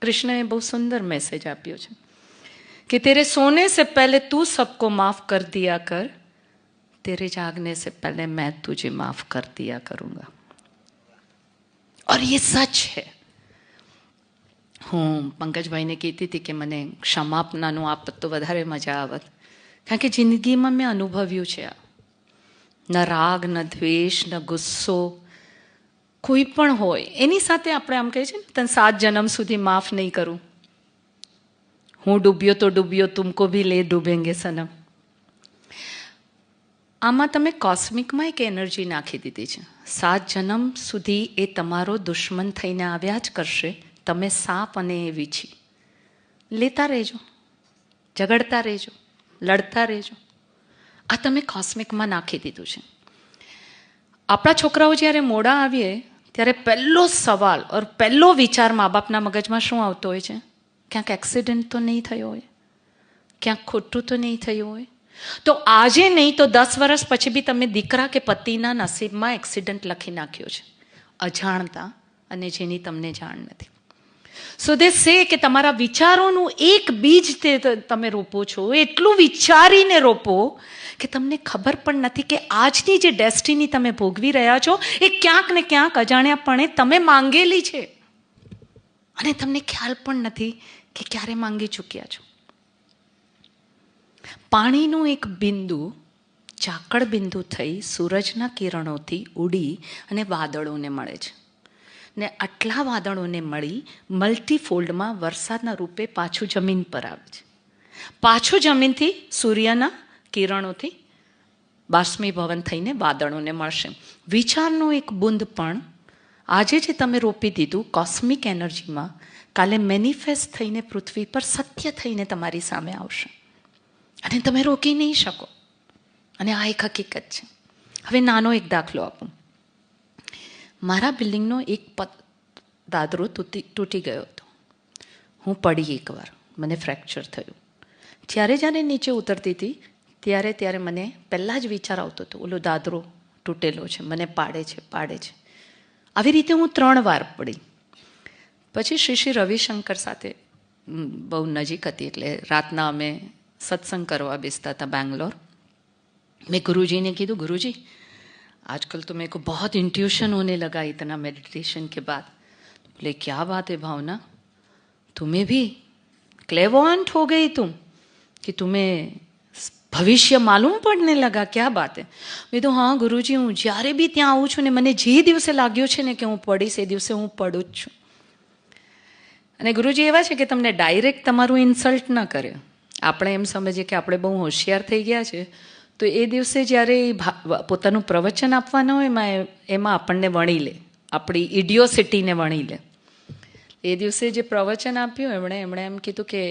કૃષ્ણએ બહુ સુંદર મેસેજ આપ્યો છે कि तेरे सोने से पहले तू सबको माफ कर दिया कर, तेरे जागने से पहले मैं तुझे माफ कर दिया करूंगा. और ये सच है. હું પંકજભાઈને કહેતી હતી કે મને ક્ષમાપનાનું આપત તો વધારે મજા આવત, કારણ કે જિંદગીમાં મેં અનુભવ્યું છે આ. ન રાગ, ન દ્વેષ, ન ગુસ્સો, કોઈ પણ હોય એની સાથે આપણે આમ કહીએ છીએ ને, તને 7 જન્મ સુધી માફ નહીં કરું. હું ડૂબ્યો તો ડૂબ્યો, તુમકો ભી લે ડૂબેંગે સનમ. આમાં તમે કોસ્મિકમાં એક એનર્જી નાખી દીધી છે. 7 જન્મ સુધી એ તમારો દુશ્મન થઈને આવ્યા જ કરશે. તમે સાપ અને એ વીછી લેતા રહેજો, ઝઘડતા રહેજો, લડતા રહેજો. આ તમે કોસ્મિકમાં નાખી દીધું છે. આપણા છોકરાઓ જ્યારે મોડા આવીએ ત્યારે પહેલો સવાલ ઓર પહેલો વિચાર મા બાપના મગજમાં શું આવતો હોય છે? ક્યાંક એક્સિડન્ટ તો નહીં થયો હોય, ક્યાંક ખોટું તો નહીં થયું હોય. તો આજે નહીં તો 10 વર્ષ પછી બી તમે દીકરા કે પતિના નસીબમાં એક્સિડન્ટ લખી નાખ્યો છે, અજાણતા, અને જેની તમને જાણ નથી. સો દે સે કે તમારા વિચારોનું એક બીજ તે તમે રોપો છો, એટલું વિચારીને રોપો કે તમને ખબર પણ નથી કે આજની જે ડેસ્ટિની તમે ભોગવી રહ્યા છો એ ક્યાંક ને ક્યાંક અજાણ્યાપણે તમે માંગેલી છે, અને તમને ખ્યાલ પણ નથી કે ક્યારે માંગી ચૂક્યા છો. પાણીનું એક બિંદુ ઝાકળ બિંદુ થઈ સૂરજના કિરણોથી ઉડી અને વાદળોને મળે છે, ને આટલા વાદળોને મળી મલ્ટીફોલ્ડમાં વરસાદના રૂપે પાછું જમીન પર આવે છે. પાછું જમીનથી સૂર્યના કિરણોથી બાષ્પીભવન થઈને વાદળોને મળશે. વિચારનું એક બુંદ પણ આજે જે તમે રોપી દીધું કોસ્મિક એનર્જીમાં, કાલે મેનિફેસ્ટ થઈને પૃથ્વી પર સત્ય થઈને તમારી સામે આવશે, અને તમે રોકી નહીં શકો. અને આ એક હકીકત છે. હવે નાનો એક દાખલો આપું. મારા બિલ્ડિંગનો એક દાદરો તૂટી ગયો હતો. હું પડી એકવાર, મને ફ્રેક્ચર થયું. જ્યારે નીચે ઉતરતી હતી ત્યારે મને પહેલાં જ વિચાર આવતો હતો, ઓલો દાદરો તૂટેલો છે, મને પાડે છે. આવી રીતે હું 3 વાર પડી. પછી શ્રી રવિશંકર સાથે બહુ નજીક હતી, એટલે રાતના અમે સત્સંગ કરવા બેસતા હતા બેંગ્લોર. મેં गुरुजी કીધું, गुरुजी आजकल तो मेरे को बहुत इंट्यूशन होने लगा इतना मेडिटेशन के बाद. बोले क्या बात है भावना, तुम्हें भी क्लेवॉन्ट हो गई तुम, कि तुम्हें भविष्य मालूम પડને લગા, ક્યા બાત હે? મેં તો હા ગુરુજી, હું જ્યારે બી ત્યાં આવું છું ને મને જે દિવસે લાગ્યો છે ને કે હું પડીશ એ દિવસે હું પડું જ છું. અને ગુરુજી એવા છે કે તમને ડાયરેક્ટ તમારું ઇન્સલ્ટ ન કરે. આપણે એમ સમજીએ કે આપણે બહુ હોશિયાર થઈ ગયા છે, તો એ દિવસે જ્યારે પોતાનું પ્રવચન આપવાના હોય એમાં આપણને વણી લે, આપણી ઇડિયોસિટીને વણી લે. એ દિવસે જે પ્રવચન આપ્યું એમણે એમ કીધું કે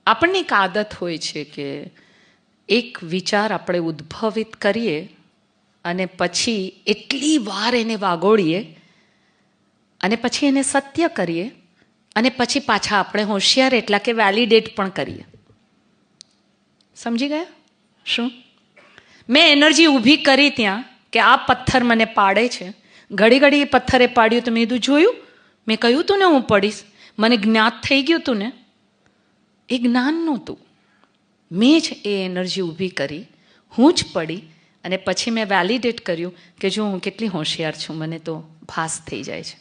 આપણને એક આદત હોય છે કે એક વિચાર આપણે ઉદ્ભવિત કરીએ અને પછી એટલી વાર એને વાગોળીએ અને પછી એને સત્ય કરીએ અને પછી પાછા આપણે હોશિયાર એટલા કે વેલિડેટ પણ કરીએ. સમજી ગયા શું? મેં એનર્જી ઊભી કરી ત્યાં કે આ પથ્થર મને પાડે છે. ઘડી એ પથ્થરે પાડ્યું તો મેં કીધું, જોયું, મેં કહ્યું તું ને હું પડીશ, મને જ્ઞાત થઈ ગયું તું ને. એ જ્ઞાન નહોતું, મેં જ એ એનર્જી ઊભી કરી, હું જ પડી, અને પછી મેં વેલિડેટ કર્યું કે જો હું કેટલી હોશિયાર છું, મને તો ભાસ થઈ જાય છે.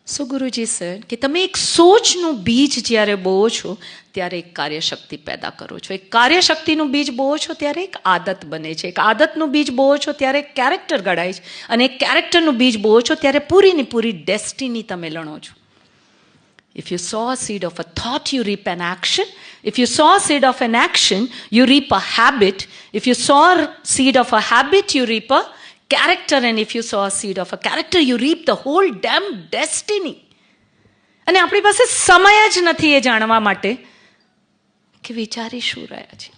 સો ગુરુજી સર કે તમે એક સોચનું બીજ જ્યારે બોવો છો ત્યારે એક કાર્યશક્તિ પેદા કરો છો. એક કાર્યશક્તિનું બીજ બોવો છો ત્યારે એક આદત બને છે. એક આદતનું બીજ બોવો છો ત્યારે એક કેરેક્ટર ઘડાય છે, અને એક કેરેક્ટરનું બીજ બોવો છો ત્યારે પૂરીની પૂરી ડેસ્ટિની તમે લણો છો. If you sow a seed of a thought, you reap an action. If you sow a seed of an action, you reap a habit. If you sow a seed of a habit, you reap a character. And if you sow a seed of a character, you reap the whole damn destiny. અને આપણી પાસે સમય જ નથી એ જાણવા માટે કે વિચારી શું રહ્યા છે.